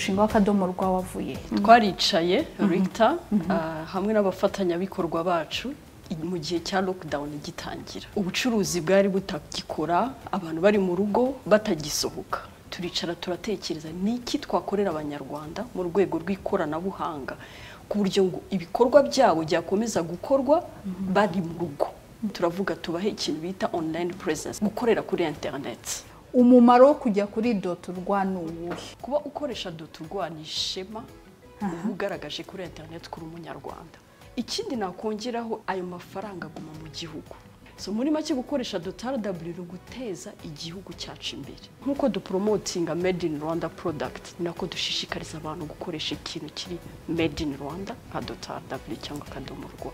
umushinga w'akadomo rwa wavuye twaricaye Rita hamwe n'abafatanyabikorwa bacu mu gihe cya lockdown gitangira ubucuruzi bwari butagikora abantu bari mu rugo batagisohoka turicara turatekereza niki twakorera abanyarwanda mu rwego rw'ikoranabuhanga ku buryo ngo ibikorwa byabo byakomeza gukorwa bari mu rugo turavuga tubahe ikintu bita online presence gukorera kuri internet umumaro wo kujya kuri .rwa n'uwuhe kuba ukoresha .rwa ni ishema ugaragaje kuri internet kuri umunyarwanda ikindi nakongeraho ayo mafaranga aguma mu gihugu so muri make gukoresha .rw guteza igihugu cyacu imbere nkuko dupromotinga made in Rwanda product nako dushishikariza abantu gukoresha ikintu kiri made in Rwanda nka .rw cyangwa akadomo rwa